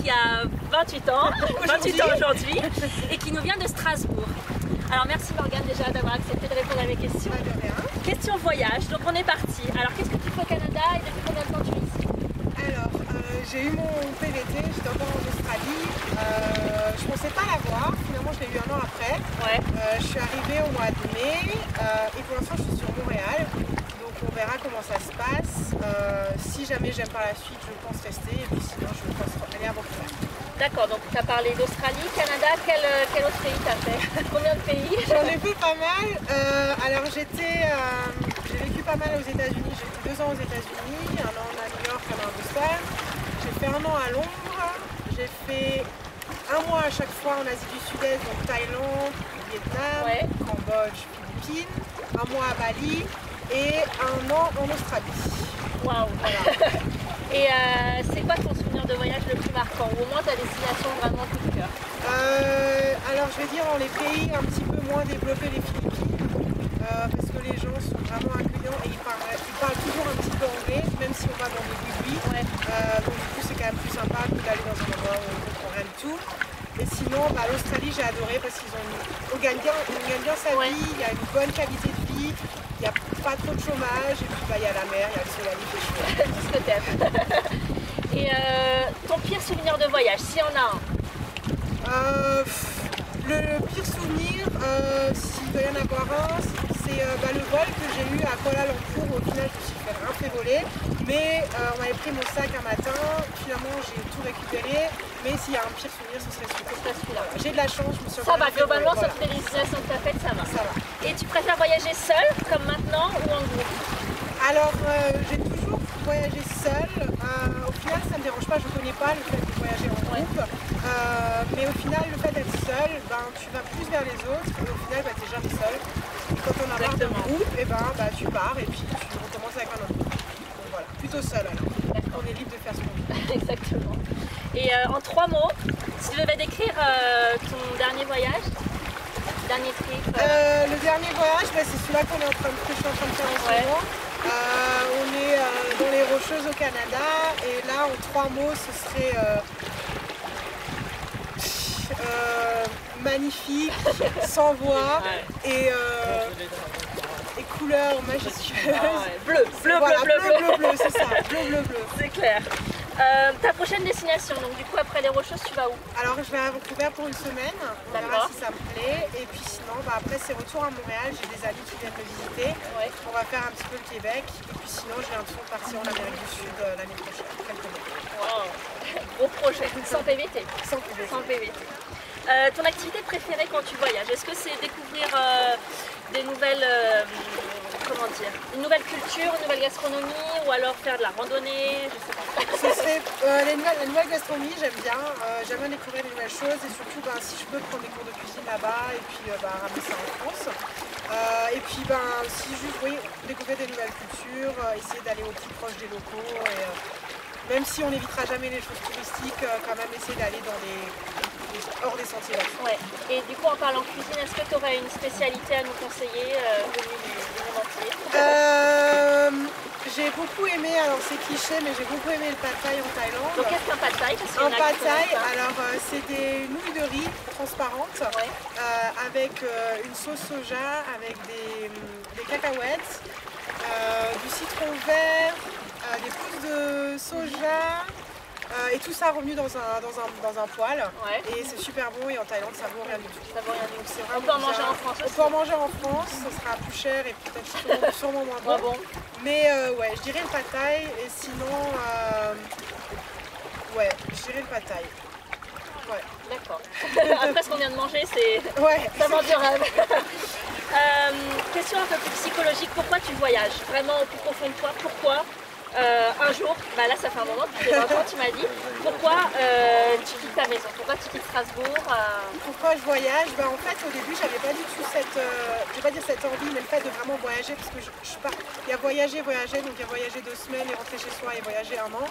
y a 28 ans, 28 ans aujourd'hui, et qui nous vient de Strasbourg. Alors merci Morgane déjà d'avoir accepté de répondre à mes questions. Question voyage, donc on est parti. Alors qu'est-ce que tu fais au Canada et depuis combien de temps tu es ici? Alors j'ai eu mon PVT, j'étais encore en Australie. Je pensais pas l'avoir, finalement je l'ai eu un an après. Ouais. Je suis arrivée au mois de mai et pour l'instant je suis sur Montréal. Donc on verra comment ça se passe. Si jamais j'aime par la suite, je pense rester et puis sinon je pense aller à Vancouver. D'accord, donc tu as parlé d'Australie, Canada, quel autre pays tu as fait? Combien de pays? J'en ai fait pas mal. Alors j'ai vécu pas mal aux États-Unis. J'ai été 2 ans aux États-Unis, un an à New York, un an à Boston. J'ai fait un an à Londres. J'ai fait un mois à chaque fois en Asie du Sud-Est, donc Thaïlande, Vietnam, Cambodge, Philippines, un mois à Bali et un an en Australie. Waouh! Voilà. Et c'est quoi ton souvenir de voyage le plus marquant? Ou au moins ta destination vraiment coup de cœur? Alors je vais dire dans les pays un petit peu moins développés, les Philippines, parce que les gens sont vraiment accueillants et ils parlent toujours un petit peu anglais, même si on va dans des buis. Ouais. Donc du coup c'est quand même plus sympa que d'aller dans un endroit où on ne comprend rien du tout. Et sinon l'Australie j'ai adoré parce on gagne bien sa vie, il y a une bonne qualité de vie, il n'y a pas trop de chômage, et puis il y a la mer, il y a le soleil, il fait chaud. Tout ce que t'aimes. Et ton pire souvenir de voyage, s'il y en a un? Le pire souvenir, s'il doit y en avoir un, c'est le vol que j'ai eu à Kuala Lumpur. Au final, je me suis fait un fait voler, mais on m'avait pris mon sac un matin. Finalement, j'ai tout récupéré. Mais s'il y a un pire souvenir, ce serait celui-là. J'ai de la chance, je me suis Ça va, globalement, sur voilà. toutes les destinations que tu as faites, ça va. Ça va. Et tu préfères voyager seule, comme maintenant, ou en groupe? Alors, j'ai toujours voyagé seule. Au final, ça ne me dérange pas, je ne connais pas le fait de voyager en groupe. Mais au final, le fait d'être seule, tu vas plus vers les autres et au final, tu n'es jamais seule. Et quand on a marre d'un groupe, tu pars et puis tu recommences avec un autre groupe. Donc voilà, plutôt seule alors. On est libre de faire ce qu'on veut. Exactement. Et en 3 mots, si tu devais décrire ton dernier voyage, dernier trip Le dernier voyage, c'est celui-là que je suis en train de faire en ce moment. On est dans les Rocheuses au Canada et là en 3 mots ce serait magnifique, sans voix et couleurs majestueuses. Bleu, bleu, c'est ça, bleu. C'est clair. Ta prochaine destination, donc du coup après les Rocheuses, tu vas où? Alors je vais à Vancouver pour une semaine, on verra si ça me plaît. Et puis sinon, après c'est retour à Montréal, j'ai des amis qui viennent me visiter. On va faire un petit peu le Québec. Et puis sinon, j'ai l'impression de partir en Amérique du Sud l'année prochaine, quelques mois. Wow. Gros projet, sans PVT. Sans PVT. Sans PVT. Ton activité préférée quand tu voyages, est-ce que c'est découvrir des nouvelles, une nouvelle culture, une nouvelle gastronomie, ou alors faire de la randonnée, je sais pas. Ce serait la nouvelle gastronomie, j'aime bien découvrir des nouvelles choses et surtout si je peux prendre des cours de cuisine là-bas et puis ramener ça en France. Et puis si juste découvrir des nouvelles cultures, essayer d'aller au plus proche des locaux et même si on n'évitera jamais les choses touristiques, quand même essayer d'aller hors des sentiers. Ouais. Et du coup en parlant cuisine, est-ce que tu aurais une spécialité à nous conseiller venue du monde entier? J'ai beaucoup aimé, alors c'est cliché, mais j'ai beaucoup aimé le pad thai en Thaïlande. Donc qu'est-ce qu'un pad thai? Un pad thai, alors c'est des nouilles de riz transparentes avec une sauce soja, avec des cacahuètes, du citron vert, des pousses de soja. Et tout ça revenu dans un poêle. Et c'est super bon et en Thaïlande ça vaut rien du tout. Ça vaut rien du tout. On peut en manger en France aussi. On peut en manger en France, ça sera plus cher et peut-être sûrement moins bon. Mais je dirais le pad thaï et sinon je dirais le pad thaï. Ouais. D'accord. Après ce qu'on vient de manger, c'est ça vend du rêve. Question un peu plus psychologique, pourquoi tu voyages? Vraiment au plus profond de toi, pourquoi un jour, là ça fait un moment, depuis 20 ans tu m'as dit, pourquoi tu quittes ta maison? Pourquoi tu quittes Strasbourg? Pourquoi je voyage? En fait, au début, j'avais pas du tout cette, je vais pas dire cette envie, mais le fait de vraiment voyager, parce que je pars. Il y a voyager, donc il y a voyager 2 semaines et rentrer chez soi et voyager 1 an.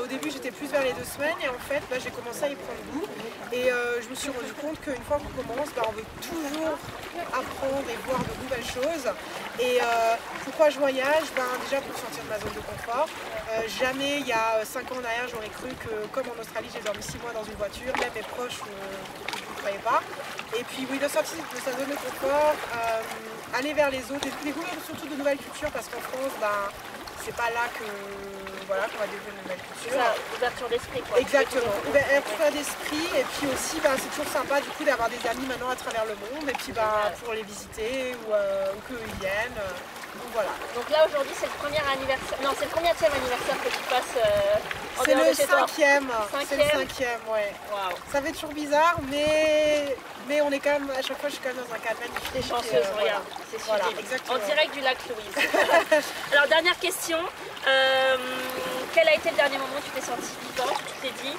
Au début, j'étais plus vers les 2 semaines et en fait, j'ai commencé à y prendre goût. Et je me suis rendu compte qu'une fois qu'on commence, on veut toujours apprendre et voir de nouvelles choses. Et pourquoi je voyage? Déjà pour sortir de ma zone de confort. Jamais, il y a 5 ans en arrière, j'aurais cru que, comme en Australie, j'ai dormi 6 mois dans une voiture, même mes proches ne croyaient pas. Et puis oui, de sortir de sa zone de confort, aller vers les autres, découvrir surtout de nouvelles cultures, parce qu'en France, c'est pas là que voilà, qu'on va découvrir une nouvelle culture. Ouverture d'esprit, quoi. Exactement, ouverture d'esprit, et puis aussi c'est toujours sympa du coup d'avoir des amis maintenant à travers le monde, et puis pour les visiter ou qu'eux ils viennent. Donc voilà. Donc là aujourd'hui c'est le premier anniversaire, non c'est le 30e anniversaire que tu passes en c'est dehors de chez toi. C'est le 5e, ouais. Wow. Ça fait toujours bizarre, mais on est quand même, à chaque fois je suis quand même dans un cadre magnifique. T'es chanceuse, regarde, c'est sublime. Voilà, exactement. En direct du lac Louise. Alors dernière question, quel a été le dernier moment où tu t'es sentie vivante, tu t'es dit,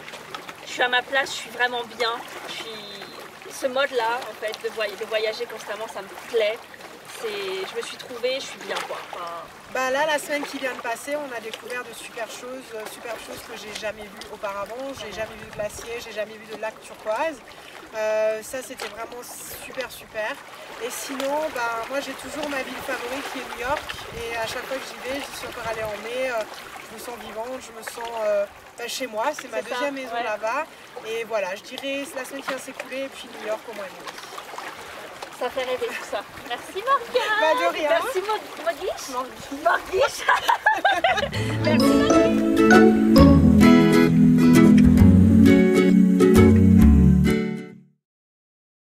je suis à ma place, je suis vraiment bien, ce mode-là en fait de voyager constamment, ça me plaît. Je me suis trouvée, je suis bien quoi. Là, la semaine qui vient de passer, on a découvert de super choses que j'ai jamais vues auparavant. J'ai jamais vu de glacier, j'ai jamais vu de lac turquoise. Ça, c'était vraiment super. Et sinon, moi j'ai toujours ma ville favorite qui est New York. Et à chaque fois que j'y vais, j'y suis encore allée en mai, je me sens vivante, je me sens chez moi. C'est ma deuxième maison là-bas. Et voilà, je dirais la semaine qui vient s'écouler et puis New York au mois de mai. Ça fait rêver tout ça. Merci Morgane. De rien. Merci Morgane. Merci.